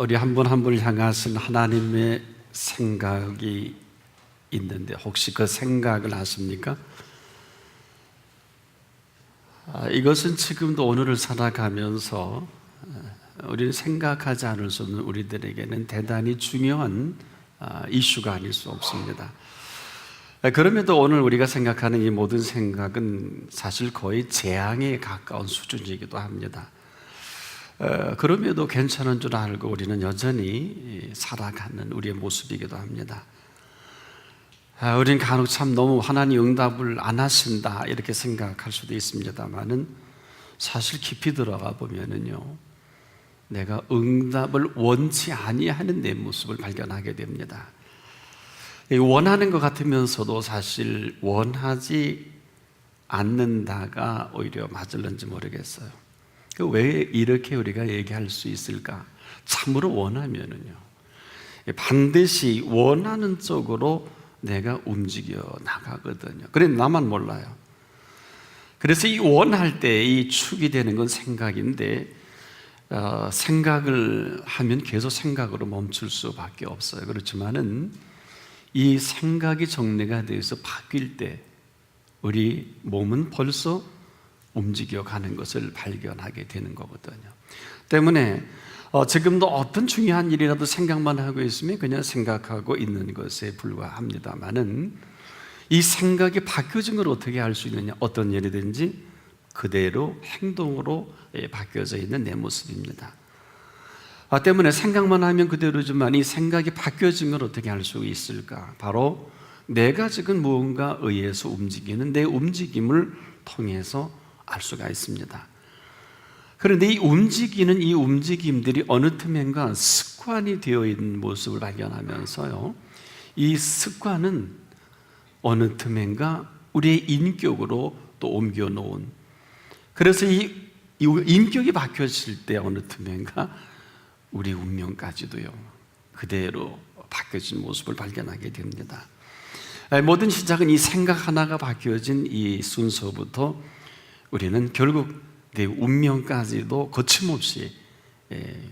우리 한 분 한 분을 향하신 하나님의 생각이 있는데 혹시 그 생각을 아십니까? 이것은 지금도 오늘을 살아가면서 우리는 생각하지 않을 수 없는 우리들에게는 대단히 중요한 이슈가 아닐 수 없습니다. 그럼에도 오늘 우리가 생각하는 이 모든 생각은 사실 거의 재앙에 가까운 수준이기도 합니다. 그럼에도 괜찮은 줄 알고 우리는 여전히 살아가는 우리의 모습이기도 합니다. 우리는 간혹 참 너무 하나님 응답을 안 하신다 이렇게 생각할 수도 있습니다만은 사실 깊이 들어가 보면은요, 내가 응답을 원치 아니하는 내 모습을 발견하게 됩니다. 원하는 것 같으면서도 사실 원하지 않는다가 오히려 맞을는지 모르겠어요. 왜 이렇게 우리가 얘기할 수 있을까? 참으로 원하면은요, 반드시 원하는 쪽으로 내가 움직여 나가거든요. 그런데 나만 몰라요. 그래서 이 원할 때 이 축이 되는 건 생각인데 생각을 하면 계속 생각으로 멈출 수밖에 없어요. 그렇지만은 이 생각이 정리가 돼서 바뀔 때 우리 몸은 벌써 움직여가는 것을 발견하게 되는 거거든요. 때문에 지금도 어떤 중요한 일이라도 생각만 하고 있으면 그냥 생각하고 있는 것에 불과합니다만은 이 생각이 바뀌어진 걸 어떻게 알 수 있느냐? 어떤 일이든지 그대로 행동으로 바뀌어져 있는 내 모습입니다. 때문에 생각만 하면 그대로지만 이 생각이 바뀌어진 걸 어떻게 알 수 있을까? 바로 내가 지금 무언가 의해서 움직이는 내 움직임을 통해서 알 수가 있습니다. 그런데 이 움직이는 이 움직임들이 어느 틈엔가 습관이 되어 있는 모습을 발견하면서요, 이 습관은 어느 틈엔가 우리의 인격으로 또 옮겨 놓은, 그래서 이 인격이 바뀌어질 때 어느 틈엔가 우리 운명까지도요 그대로 바뀌어진 모습을 발견하게 됩니다. 모든 시작은 이 생각 하나가 바뀌어진 이 순서부터 우리는 결국 내 운명까지도 거침없이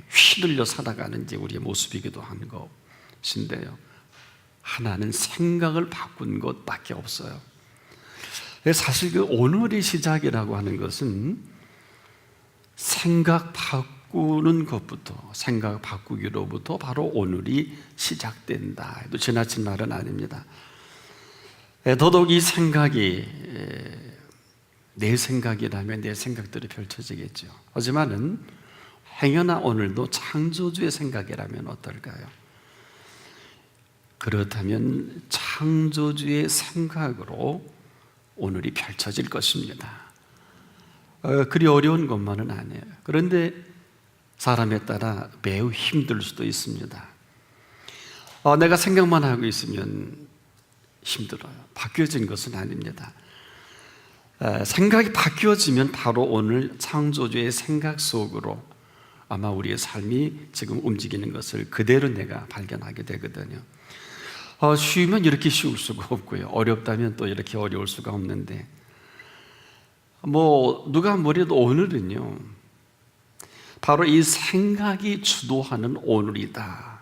휘둘려 살아가는 이제 우리의 모습이기도 한 것인데요, 하나는 생각을 바꾼 것밖에 없어요. 사실 그 오늘의 시작이라고 하는 것은 생각 바꾸는 것부터, 생각 바꾸기로부터 바로 오늘이 시작된다 해도 지나친 말은 아닙니다. 더더욱 이 생각이 내 생각이라면 내 생각들이 펼쳐지겠죠. 하지만은 행여나 오늘도 창조주의 생각이라면 어떨까요? 그렇다면 창조주의 생각으로 오늘이 펼쳐질 것입니다. 그리 어려운 것만은 아니에요. 그런데 사람에 따라 매우 힘들 수도 있습니다. 내가 생각만 하고 있으면 힘들어요. 바뀌어진 것은 아닙니다. 생각이 바뀌어지면 바로 오늘 창조주의 생각 속으로 아마 우리의 삶이 지금 움직이는 것을 그대로 내가 발견하게 되거든요. 쉬우면 이렇게 쉬울 수가 없고요, 어렵다면 또 이렇게 어려울 수가 없는데, 누가 뭐래도 오늘은요 바로 이 생각이 주도하는 오늘이다.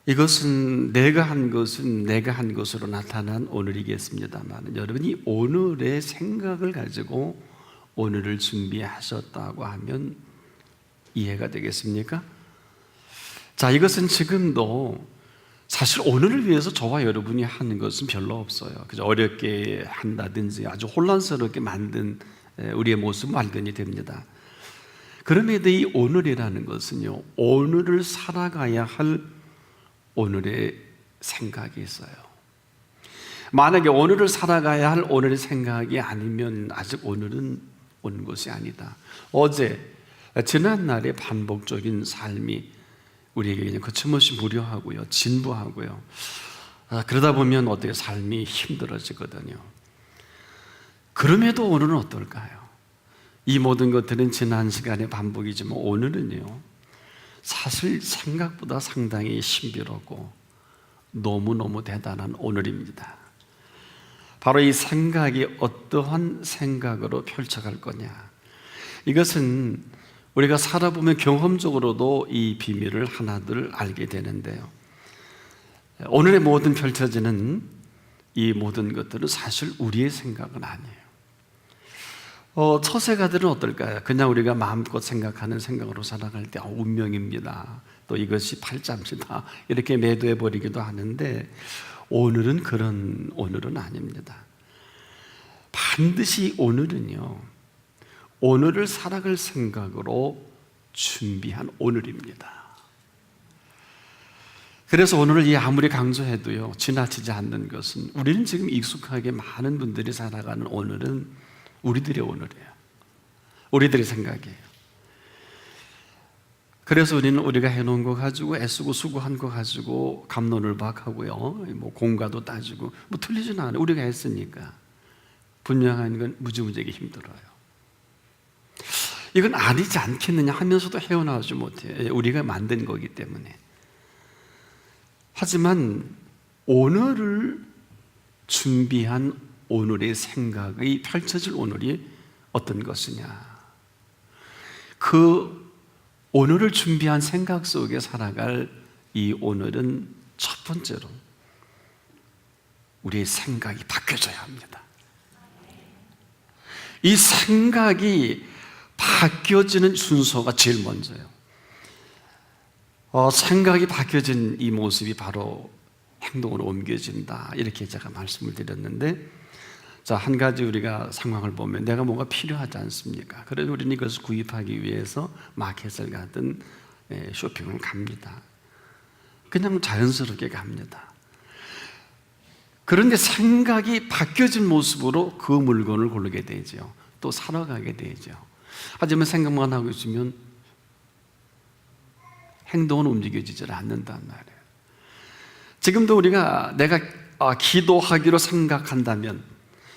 이것은 내가 한 것으로 나타난 오늘이겠습니다만, 여러분이 오늘의 생각을 가지고 오늘을 준비하셨다고 하면 이해가 되겠습니까? 자, 이것은 지금도 사실 오늘을 위해서 저와 여러분이 하는 것은 별로 없어요. 그저 어렵게 한다든지 아주 혼란스럽게 만든 우리의 모습 발견이 됩니다. 그럼에도 이 오늘이라는 것은요, 오늘을 살아가야 할 오늘의 생각이 있어요. 만약에 오늘을 살아가야 할 오늘의 생각이 아니면 아직 오늘은 온 것이 아니다. 지난날의 반복적인 삶이 우리에게 그냥 거침없이 무료하고요, 진부하고요, 그러다 보면 어떻게 삶이 힘들어지거든요. 그럼에도 오늘은 어떨까요? 이 모든 것들은 지난 시간의 반복이지만 오늘은요 사실 생각보다 상당히 신비롭고 너무너무 대단한 오늘입니다. 바로 이 생각이 어떠한 생각으로 펼쳐갈 거냐, 이것은 우리가 살아보면 경험적으로도 이 비밀을 하나둘 알게 되는데요. 오늘의 모든 펼쳐지는 이 모든 것들은 사실 우리의 생각은 아니에요. 처세가들은 어떨까요? 그냥 우리가 마음껏 생각하는 생각으로 살아갈 때 운명입니다, 또 이것이 팔자입니다, 이렇게 매도해버리기도 하는데, 오늘은 그런 오늘은 아닙니다. 반드시 오늘은요, 오늘을 살아갈 생각으로 준비한 오늘입니다. 그래서 오늘을 아무리 강조해도요, 지나치지 않는 것은, 우리는 지금 익숙하게 많은 분들이 살아가는 오늘은 우리들의 오늘이에요. 우리들의 생각이에요. 그래서 우리가 해놓은 거 가지고, 애쓰고 수고한 거 가지고 갑론을박하고요, 뭐 공과도 따지고, 뭐 틀리지는 않아요. 우리가 했으니까. 분명한 건 무지무지하게 힘들어요. 이건 아니지 않겠느냐 하면서도 헤어나오지 못해요. 우리가 만든 거기 때문에. 하지만 오늘을 준비한 오늘의 생각이 펼쳐질 오늘이 어떤 것이냐, 그 오늘을 준비한 생각 속에 살아갈 이 오늘은 첫 번째로 우리의 생각이 바뀌어져야 합니다. 이 생각이 바뀌어지는 순서가 제일 먼저예요. 생각이 바뀌어진 이 모습이 바로 행동으로 옮겨진다, 이렇게 제가 말씀을 드렸는데, 자, 한 가지 우리가 상황을 보면 내가 뭔가 필요하지 않습니까? 그래서 우리는 이것을 구입하기 위해서 마켓을 가든 쇼핑을 갑니다. 그냥 자연스럽게 갑니다. 그런데 생각이 바뀌어진 모습으로 그 물건을 고르게 되죠. 또 사러 가게 되죠. 하지만 생각만 하고 있으면 행동은 움직여지질 않는단 말이에요. 지금도 우리가 내가 기도하기로 생각한다면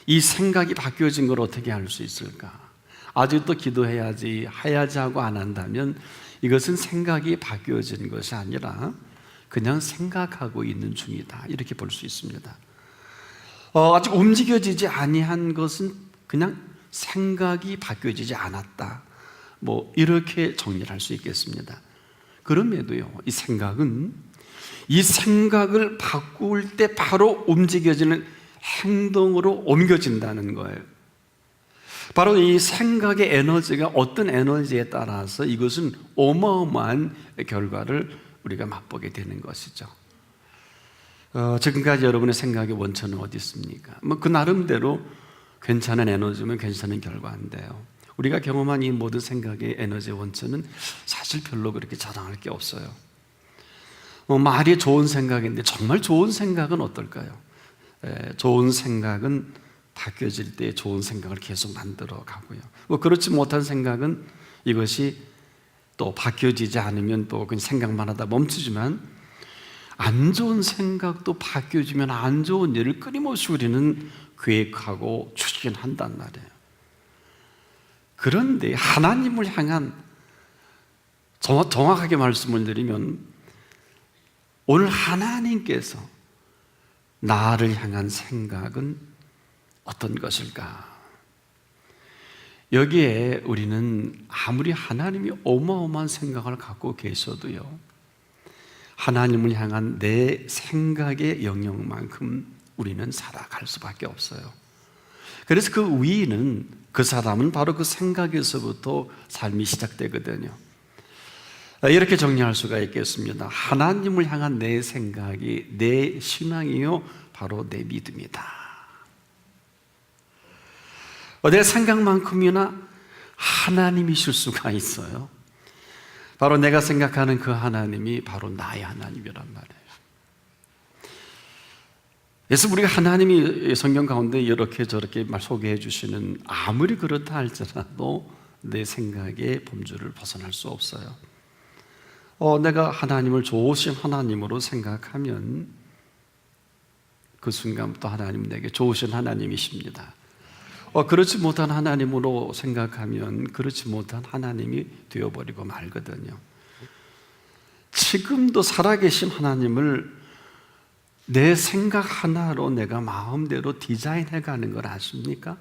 이 생각이 바뀌어진 걸 어떻게 알 수 있을까? 아직도 기도해야지 하고 안 한다면 이것은 생각이 바뀌어진 것이 아니라 그냥 생각하고 있는 중이다, 이렇게 볼 수 있습니다. 아직 움직여지지 아니한 것은 그냥 생각이 바뀌어지지 않았다, 뭐 이렇게 정리를 할 수 있겠습니다. 그럼에도요, 이 생각은 이 생각을 바꿀 때 바로 움직여지는 행동으로 옮겨진다는 거예요. 바로 이 생각의 에너지가 어떤 에너지에 따라서 이것은 어마어마한 결과를 우리가 맛보게 되는 것이죠. 지금까지 여러분의 생각의 원천은 어디 있습니까? 뭐 그 나름대로 괜찮은 에너지면 괜찮은 결과인데요, 우리가 경험한 이 모든 생각의 에너지의 원천은 사실 별로 그렇게 자랑할 게 없어요. 말이 좋은 생각인데 정말 좋은 생각은 어떨까요? 좋은 생각은 바뀌어질 때 좋은 생각을 계속 만들어 가고요, 그렇지 못한 생각은 이것이 또 바뀌어지지 않으면 또 그냥 생각만 하다 멈추지만, 안 좋은 생각도 바뀌어지면 안 좋은 일을 끊임없이 우리는 계획하고 추진한단 말이에요. 그런데 하나님을 향한, 정확하게 말씀을 드리면 오늘 하나님께서 나를 향한 생각은 어떤 것일까? 여기에 우리는 아무리 하나님이 어마어마한 생각을 갖고 계셔도요, 하나님을 향한 내 생각의 영역만큼 우리는 살아갈 수밖에 없어요. 그래서 그 위는, 그 사람은 바로 그 생각에서부터 삶이 시작되거든요. 이렇게 정리할 수가 있겠습니다. 하나님을 향한 내 생각이 내 신앙이요, 바로 내 믿음이다. 내 생각만큼이나 하나님이실 수가 있어요. 바로 내가 생각하는 그 하나님이 바로 나의 하나님이란 말이에요. 그래서 우리가 하나님이 성경 가운데 이렇게 저렇게 소개해 주시는, 아무리 그렇다 할지라도 내 생각의 범주를 벗어날 수 없어요. 내가 하나님을 좋으신 하나님으로 생각하면 그 순간부터 하나님 내게 좋으신 하나님이십니다. 그렇지 못한 하나님으로 생각하면 그렇지 못한 하나님이 되어버리고 말거든요. 지금도 살아계신 하나님을 내 생각 하나로 내가 마음대로 디자인해가는 걸 아십니까?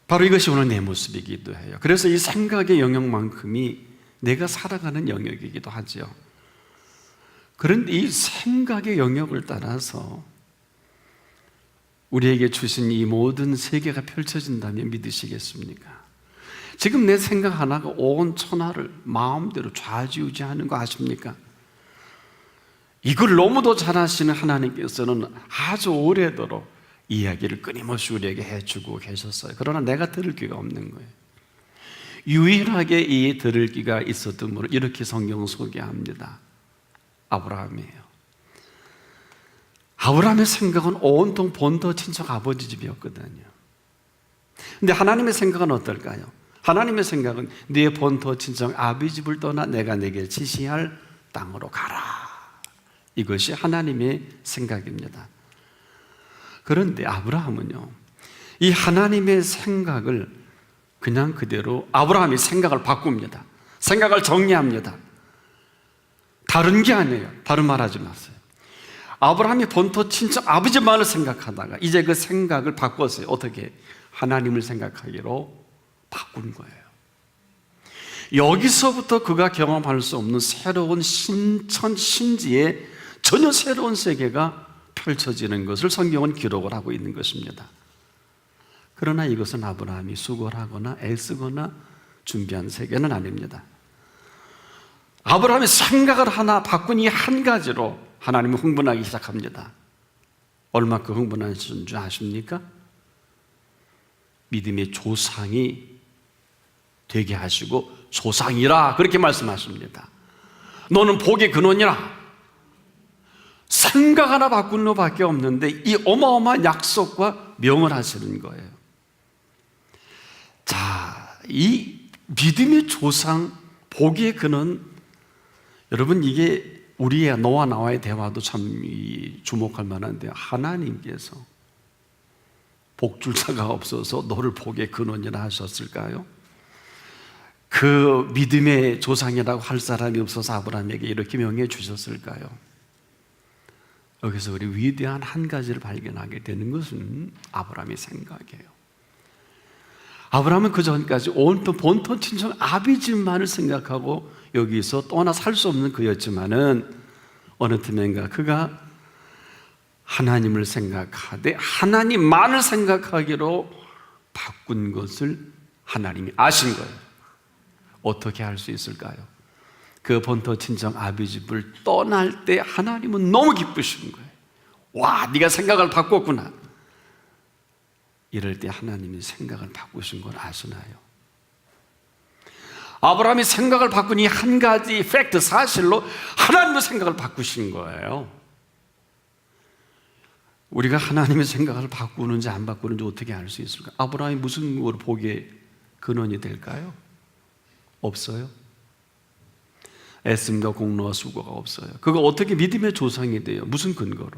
바로 이것이 오늘 내 모습이기도 해요. 그래서 이 생각의 영역만큼이 내가 살아가는 영역이기도 하죠. 그런데 이 생각의 영역을 따라서 우리에게 주신 이 모든 세계가 펼쳐진다면 믿으시겠습니까? 지금 내 생각 하나가 온 천하를 마음대로 좌지우지하는 거 아십니까? 이걸 너무도 잘 아시는 하나님께서는 아주 오래도록 이야기를 끊임없이 우리에게 해주고 계셨어요. 그러나 내가 들을 귀가 없는 거예요. 유일하게 이 들을 귀가 있었던 분을 이렇게 성경 소개합니다. 아브라함이에요. 아브라함의 생각은 온통 본토 친척 아버지 집이었거든요. 근데 하나님의 생각은 어떨까요? 하나님의 생각은 네 본토 친척 아버지 집을 떠나 내가 내게 지시할 땅으로 가라. 이것이 하나님의 생각입니다. 그런데 아브라함은요, 이 하나님의 생각을 그냥 그대로 아브라함이 생각을 바꿉니다. 생각을 정리합니다. 다른 게 아니에요. 다른 말 하지 마세요. 아브라함이 본토 친척 아버지만을 생각하다가 이제 그 생각을 바꿨어요. 어떻게? 하나님을 생각하기로 바꾼 거예요. 여기서부터 그가 경험할 수 없는 새로운 신천 신지의 전혀 새로운 세계가 펼쳐지는 것을 성경은 기록을 하고 있는 것입니다. 그러나 이것은 아브라함이 수고를 하거나 애쓰거나 준비한 세계는 아닙니다. 아브라함이 생각을 하나 바꾼 이 한 가지로 하나님이 흥분하기 시작합니다. 얼마큼 흥분하신 줄 아십니까? 믿음의 조상이 되게 하시고 조상이라 그렇게 말씀하십니다. 너는 복의 근원이라. 생각 하나 바꾼 것밖에 없는데 이 어마어마한 약속과 명을 하시는 거예요. 자, 이 믿음의 조상, 복의 근원, 여러분 이게 우리의 너와 나와의 대화도 참 주목할 만한데 하나님께서 복줄자가 없어서 너를 복의 근원이라 하셨을까요? 그 믿음의 조상이라고 할 사람이 없어서 아브라함에게 이렇게 명해 주셨을까요? 여기서 우리 위대한 한 가지를 발견하게 되는 것은 아브라함의 생각이에요. 아브라함은 그 전까지 온통 본토 친척 아비집만을 생각하고 여기서 떠나 살 수 없는 그였지만은 어느 틈엔가 그가 하나님을 생각하되 하나님만을 생각하기로 바꾼 것을 하나님이 아신 거예요. 어떻게 할 수 있을까요? 그 본토 친정 아비집을 떠날 때 하나님은 너무 기쁘신 거예요. 와, 네가 생각을 바꿨구나. 이럴 때 하나님이 생각을 바꾸신 걸 아시나요? 아브라함이 생각을 바꾼 이 한 가지 팩트, 사실로 하나님의 생각을 바꾸신 거예요. 우리가 하나님의 생각을 바꾸는지 안 바꾸는지 어떻게 알 수 있을까? 아브라함이 무슨 거로 복의 근원이 될까요? 없어요. 애씀과 공로와 수고가 없어요. 그거 어떻게 믿음의 조상이 돼요? 무슨 근거로?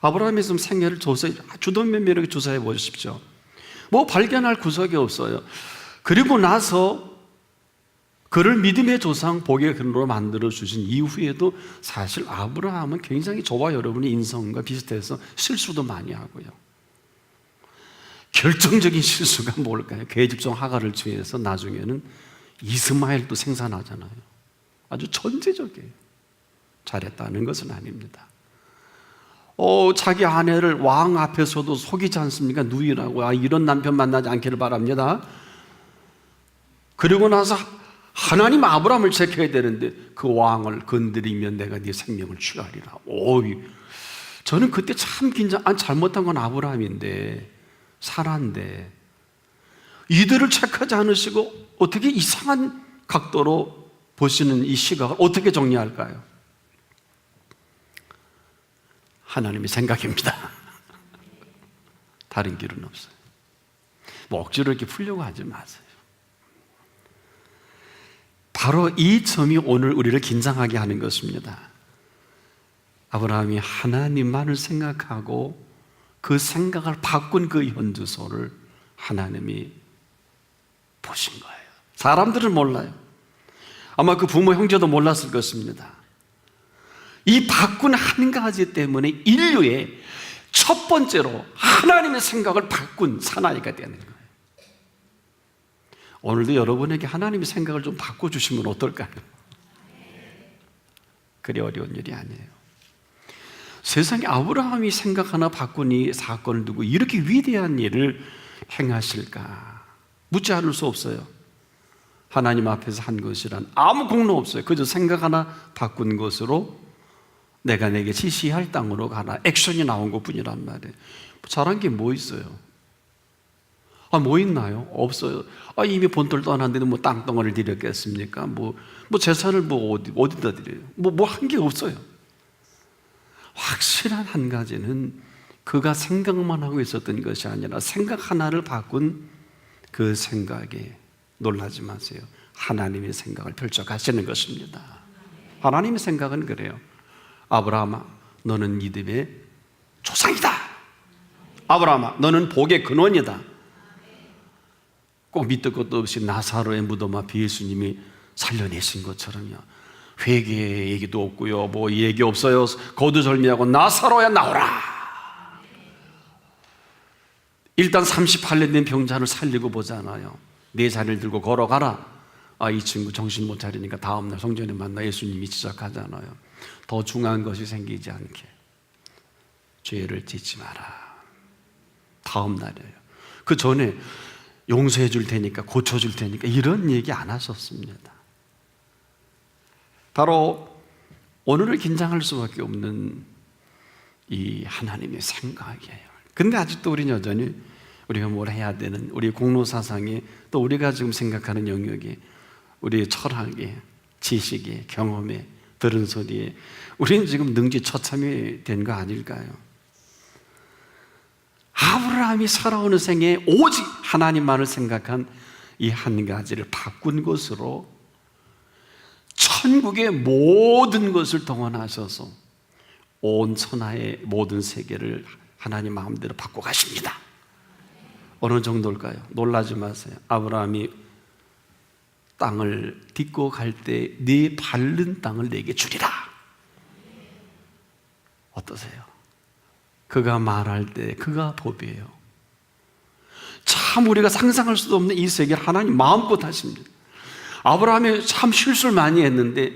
아브라함의 생애를 주도면밀하게 조사해 보십시오. 뭐 발견할 구석이 없어요. 그리고 나서 그를 믿음의 조상, 복의 근원으로 만들어 주신 이후에도 사실 아브라함은 굉장히 저와 여러분의 인성과 비슷해서 실수도 많이 하고요. 결정적인 실수가 뭘까요? 계집종 하갈을 취해서 나중에는 이스마엘도 생산하잖아요. 아주 천재적이에요. 잘했다는 것은 아닙니다. 자기 아내를 왕 앞에서도 속이지 않습니까? 누이라고. 이런 남편 만나지 않기를 바랍니다. 그리고 나서 하나님 아브라함을 지켜야 되는데 그 왕을 건드리면 내가 네 생명을 취하리라. 저는 그때 참 잘못한 건 아브라함인데 사라인데 이들을 체크하지 않으시고 어떻게 이상한 각도로 보시는 이 시각을 어떻게 정리할까요? 하나님의 생각입니다. 다른 길은 없어요. 뭐 억지로 이렇게 풀려고 하지 마세요. 바로 이 점이 오늘 우리를 긴장하게 하는 것입니다. 아브라함이 하나님만을 생각하고 그 생각을 바꾼 그 현주소를 하나님이 보신 거예요. 사람들은 몰라요. 아마 그 부모 형제도 몰랐을 것입니다. 이 바꾼 한 가지 때문에 인류의 첫 번째로 하나님의 생각을 바꾼 사나이가 되는 거예요. 오늘도 여러분에게 하나님의 생각을 좀 바꿔주시면 어떨까요? 그리 어려운 일이 아니에요. 세상에 아브라함이 생각 하나 바꾼 이 사건을 두고 이렇게 위대한 일을 행하실까? 묻지 않을 수 없어요. 하나님 앞에서 한 것이란 아무 공로 없어요. 그저 생각 하나 바꾼 것으로 내가 내게 지시할 땅으로 가라, 액션이 나온 것뿐이란 말이에요. 잘한 게 뭐 있어요? 뭐 있나요? 없어요. 이미 본토를 떠났는데 뭐 땅덩어리를 드렸겠습니까? 뭐 재산을 어디다 드려요? 뭐 한 게 없어요. 확실한 한 가지는 그가 생각만 하고 있었던 것이 아니라 생각 하나를 바꾼 그 생각에 놀라지 마세요. 하나님의 생각을 펼쳐 가시는 것입니다. 하나님의 생각은 그래요. 아브라함아, 너는 믿음의 조상이다. 아브라함아, 너는 복의 근원이다. 꼭 밑도 끝도 없이 나사로의 무덤 앞에 예수님이 살려내신 것처럼요. 회개 얘기도 없고요, 뭐 얘기 없어요. 거두절미하고 나사로야 나오라. 일단 38년 된 병자를 살리고 보잖아요. 네 자리를 들고 걸어가라. 이 친구 정신 못 차리니까 다음날 성전에 만나 예수님이 지적하잖아요. 더 중요한 것이 생기지 않게 죄를 짓지 마라. 다음 날이에요. 그 전에 용서해 줄 테니까, 고쳐 줄 테니까 이런 얘기 안 하셨습니다. 바로 오늘을 긴장할 수밖에 없는 이 하나님의 생각이에요. 근데 아직도 우리는 여전히 우리가 뭘 해야 되는, 우리 공로사상에, 또 우리가 지금 생각하는 영역에, 우리의 철학에, 지식에, 경험에, 들은 소리에 우리는 지금 능지처참이 된 거 아닐까요? 아브라함이 살아오는 생에 오직 하나님만을 생각한 이 한 가지를 바꾼 것으로 천국의 모든 것을 동원하셔서 온 천하의 모든 세계를 하나님 마음대로 바꿔 가십니다. 어느 정도일까요? 놀라지 마세요. 아브라함이 땅을 딛고 갈 때 네 밟는 땅을 내게 주리라. 어떠세요? 그가 말할 때 그가 법이에요. 참 우리가 상상할 수도 없는 이 세계를 하나님 마음껏 하십니다. 아브라함이 참 실수를 많이 했는데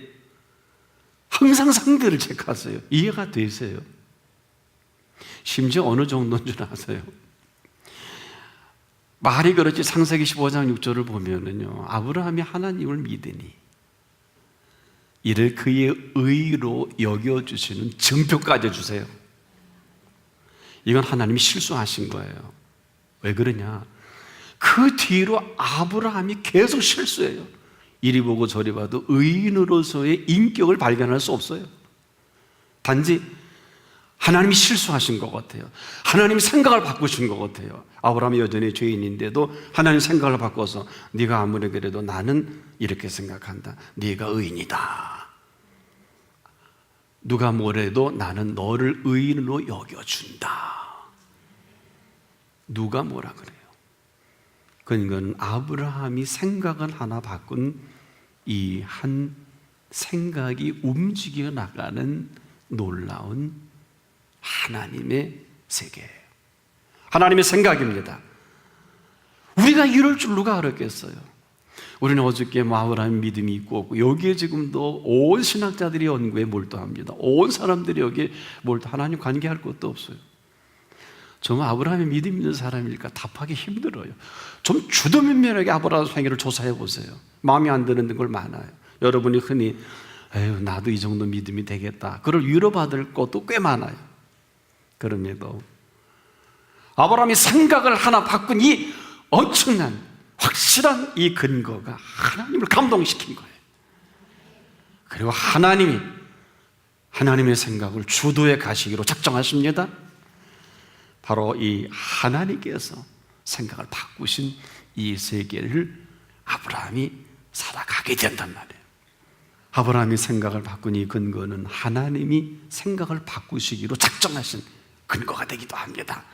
항상 상대를 체크하세요. 이해가 되세요? 심지어 어느 정도인 줄 아세요? 말이 그렇지 창세기 15장 6절을 보면은요, 아브라함이 하나님을 믿으니 이를 그의 의로 여겨주시는 증표까지 주세요. 이건 하나님이 실수하신 거예요. 왜 그러냐? 그 뒤로 아브라함이 계속 실수해요. 이리 보고 저리 봐도 의인으로서의 인격을 발견할 수 없어요. 단지 하나님이 실수하신 것 같아요. 하나님이 생각을 바꾸신 것 같아요. 아브라함이 여전히 죄인인데도 하나님 생각을 바꿔서 네가 아무리 그래도 나는 이렇게 생각한다. 네가 의인이다. 누가 뭐래도 나는 너를 의인으로 여겨준다. 누가 뭐라 그래요? 그건 아브라함이 생각을 하나 바꾼 이 한 생각이 움직여 나가는 놀라운 하나님의 세계예요. 하나님의 생각입니다. 우리가 이럴 줄 누가 알았겠어요? 우리는 어저께 아브라함 믿음이 있고 없고, 여기에 지금도 온 신학자들이 연구에 몰두합니다. 온 사람들이 여기에 하나님 관계할 것도 없어요. 정말 아브라함이 믿음 있는 사람일까 답하기 힘들어요. 좀 주도면밀하게 아브라함 생애를 조사해 보세요. 마음에 안 드는 걸 많아요. 여러분이 흔히 에휴 나도 이 정도 믿음이 되겠다, 그걸 위로받을 것도 꽤 많아요. 그럼에도 아브라함이 생각을 하나 바꾼 이 엄청난 확실한 이 근거가 하나님을 감동시킨 거예요. 그리고 하나님의 생각을 주도해 가시기로 작정하십니다. 바로 이 하나님께서 생각을 바꾸신 이 세계를 아브라함이 살아가게 된단 말이에요. 아브라함이 생각을 바꾼 이 근거는 하나님이 생각을 바꾸시기로 작정하신 근거가 되기도 합니다.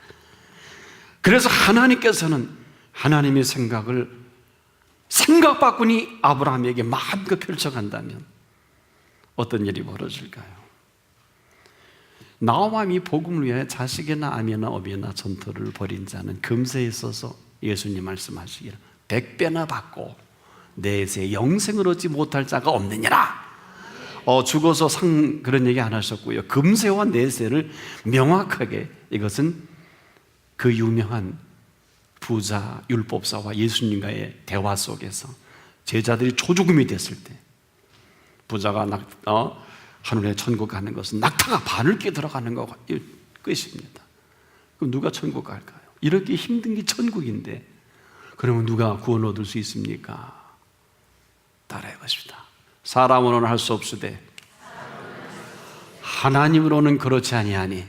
그래서 하나님께서는 하나님의 생각을 생각 바꾸니 아브라함에게 마음껏 펼쳐간다면 어떤 일이 벌어질까요? 나오미이 복음을 위하여 자식이나 아미나 어비나 전토를 벌인 자는 금세에 있어서 예수님 말씀하시기를 100배나 받고 내세 영생을 얻지 못할 자가 없느니라. 죽어서 그런 얘기 안 하셨고요. 금세와 내세를 명확하게, 이것은 그 유명한 부자 율법사와 예수님과의 대화 속에서 제자들이 초죽음이 됐을 때 부자가 하늘에 천국 가는 것은 낙타가 바늘 끼 들어가는 거 끝입니다. 그럼 누가 천국 갈까요? 이렇게 힘든 게 천국인데 그러면 누가 구원 얻을 수 있습니까? 따라해 보십시다. 사람으로는 할 수 없으되 하나님으로는 그렇지 아니하니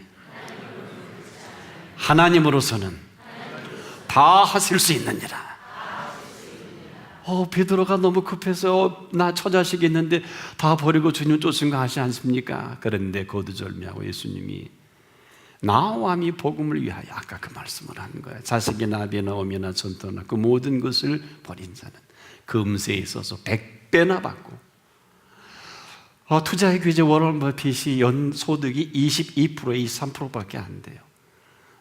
하나님으로서는 다 하실 수 있느니라. 베드로가 너무 급해서 나 처자식이 있는데 다 버리고 주님 쫓은 거 하지 않습니까? 그런데 거두절미하고 예수님이 나와 미 복음을 위하여, 아까 그 말씀을 하는 거예요. 자식이나 아비나 어미나 전토나 그 모든 것을 버린 자는 금세에 있어서 100배나 받고, 투자의 규제 월월 버핏이 연 소득이 22%, 23%밖에 안 돼요.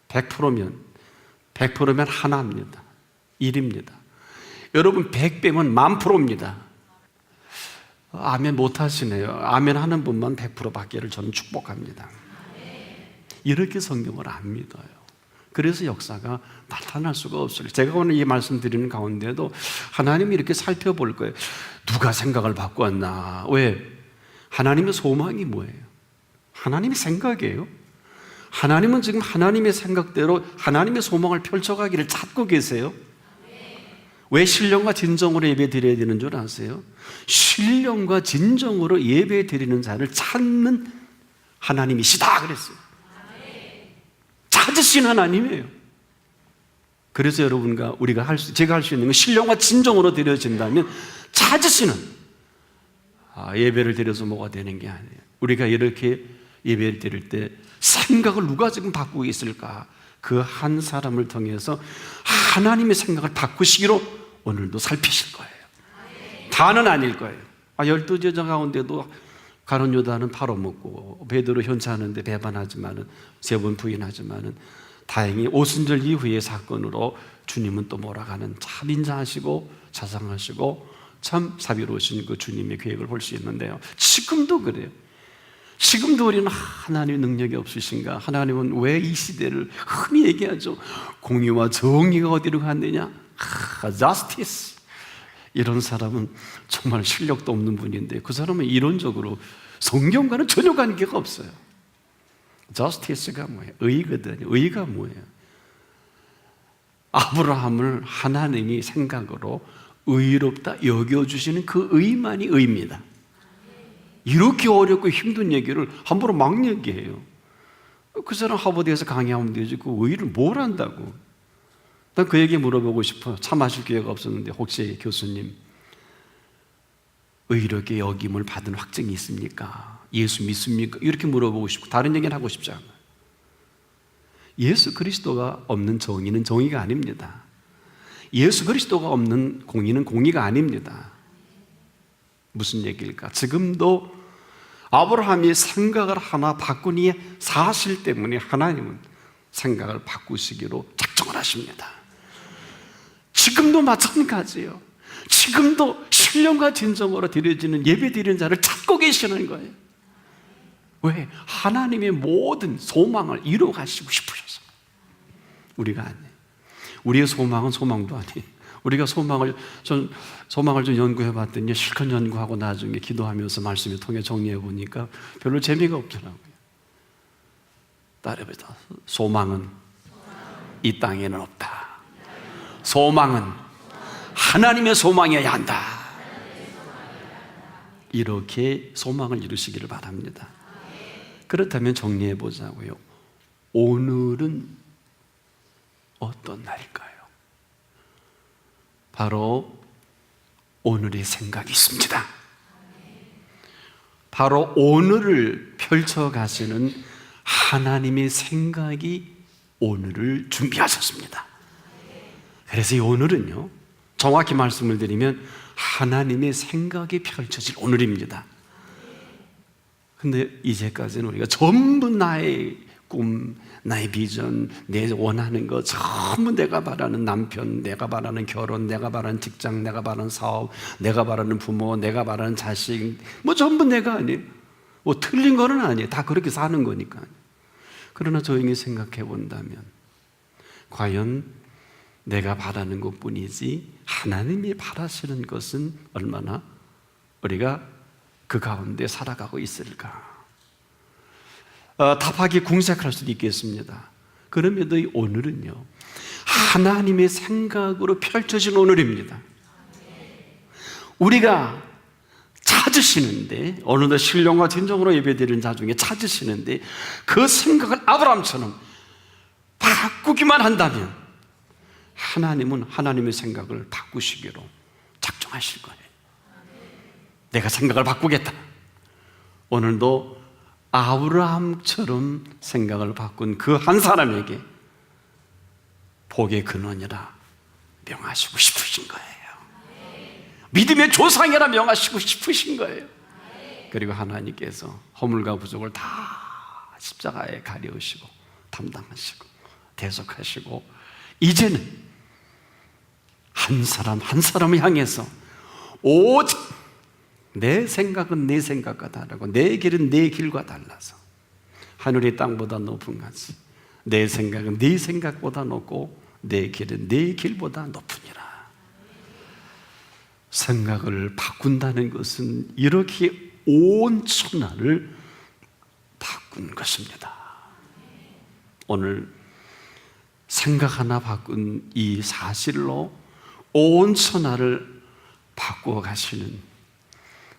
100%면 하나입니다. 1입니다. 여러분 100배면 10,000%입니다. 아멘 못 하시네요. 아멘 하는 분만 100% 받기를 저는 축복합니다. 이렇게 성경을 안 믿어요. 그래서 역사가 나타날 수가 없어요. 제가 오늘 이 말씀 드리는 가운데도 하나님이 이렇게 살펴볼 거예요. 누가 생각을 바꾸었나? 왜? 하나님의 소망이 뭐예요? 하나님의 생각이에요. 하나님은 지금 하나님의 생각대로 하나님의 소망을 펼쳐가기를 찾고 계세요. 왜 신령과 진정으로 예배 드려야 되는 줄 아세요? 신령과 진정으로 예배 드리는 자를 찾는 하나님이시다 그랬어요. 찾으신 하나님이에요. 그래서 여러분과 제가 할 수 있는 건 신령과 진정으로 드려진다면 찾으시는, 예배를 드려서 뭐가 되는 게 아니에요. 우리가 이렇게 예배를 드릴 때 생각을 누가 지금 바꾸고 있을까? 그 한 사람을 통해서 하나님의 생각을 바꾸시기로 오늘도 살피실 거예요. 다는 아닐 거예요. 12제자 가운데도 가룟 유다는 팔아먹고 베드로 현차하는데 배반하지만은 3번 부인하지만은 다행히 오순절 이후의 사건으로 주님은 또 몰아가는 참 인자하시고 자상하시고 참 사비로우신 그 주님의 계획을 볼 수 있는데요. 지금도 그래요. 지금도 우리는 하나님의 능력이 없으신가? 하나님은 왜 이 시대를 흔히 얘기하죠. 공의와 정의가 어디로 갔느냐? justice. 이런 사람은 정말 실력도 없는 분인데 그 사람은 이론적으로 성경과는 전혀 관계가 없어요. justice가 뭐예요? 의거든요. 의가 뭐예요? 아브라함을 하나님이 생각으로 의롭다 여겨주시는 그 의만이 의입니다. 이렇게 어렵고 힘든 얘기를 함부로 막 얘기해요. 그 사람 하버드에서 강의하면 되지 그 의를 뭘 한다고. 난 그 얘기 물어보고 싶어요. 차 마실 기회가 없었는데 혹시 교수님 의롭게 여김을 받은 확증이 있습니까? 예수 믿습니까? 이렇게 물어보고 싶고 다른 얘기는 하고 싶지 않아요. 예수 그리스도가 없는 정의는 정의가 아닙니다. 예수 그리스도가 없는 공의는 공의가 아닙니다. 무슨 얘기일까? 지금도 아브라함이 생각을 하나 바꾸니 사실 때문에 하나님은 생각을 바꾸시기로 작정을 하십니다. 지금도 마찬가지예요. 지금도 신령과 진정으로 드려지는 예배 드리는 자를 찾고 계시는 거예요. 왜? 하나님의 모든 소망을 이루어 가시고 싶으셔서. 우리가 아니에요. 우리의 소망은 소망도 아니에요. 우리가 소망을 좀 연구해 봤더니 실컷 연구하고 나중에 기도하면서 말씀을 통해 정리해 보니까 별로 재미가 없더라고요. 따라해보자. 소망은 이 땅에는 없다. 소망은 하나님의 소망이어야 한다. 이렇게 소망을 이루시기를 바랍니다. 그렇다면 정리해 보자고요. 오늘은 어떤 날일까요? 바로 오늘의 생각이 있습니다. 바로 오늘을 펼쳐가시는 하나님의 생각이 오늘을 준비하셨습니다. 그래서 이 오늘은요, 정확히 말씀을 드리면 하나님의 생각이 펼쳐질 오늘입니다. 근데 이제까지는 우리가 전부 나의 꿈, 나의 비전, 내 원하는 것 전부 내가 바라는 남편, 내가 바라는 결혼, 내가 바라는 직장, 내가 바라는 사업, 내가 바라는 부모, 내가 바라는 자식, 뭐 전부 내가 아니에요. 뭐 틀린 거는 아니에요. 다 그렇게 사는 거니까. 그러나 조용히 생각해 본다면 과연 내가 바라는 것뿐이지 하나님이 바라시는 것은 얼마나 우리가 그 가운데 살아가고 있을까? 답하기 궁색할 수도 있겠습니다. 그럼에도 오늘은요, 하나님의 생각으로 펼쳐진 오늘입니다. 우리가 찾으시는데, 어느덧 신령과 진정으로 예배드리는 자 중에 찾으시는데 그 생각을 아브라함처럼 바꾸기만 한다면 하나님은 하나님의 생각을 바꾸시기로 작정하실 거예요. 내가 생각을 바꾸겠다. 오늘도 아브라함처럼 생각을 바꾼 그 한 사람에게 복의 근원이라 명하시고 싶으신 거예요. 믿음의 조상이라 명하시고 싶으신 거예요. 그리고 하나님께서 허물과 부족을 다 십자가에 가려우시고 담당하시고 대속하시고 이제는 한 사람 한 사람을 향해서 오직 내 생각은 내 생각과 다르고 내 길은 내 길과 달라서 하늘이 땅보다 높은 같이 내 생각은 네 생각보다 높고 내 길은 내 길보다 높으니라. 생각을 바꾼다는 것은 이렇게 온 천하를 바꾼 것입니다. 오늘 생각 하나 바꾼 이 사실로 온 천하를 바꾸어 가시는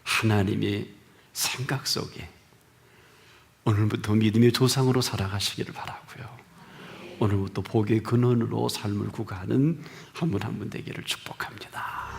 하나님의 생각 속에 오늘부터 믿음의 조상으로 살아가시기를 바라고요. 오늘부터 복의 근원으로 삶을 구가하는 한 분 한 분 되기를 축복합니다.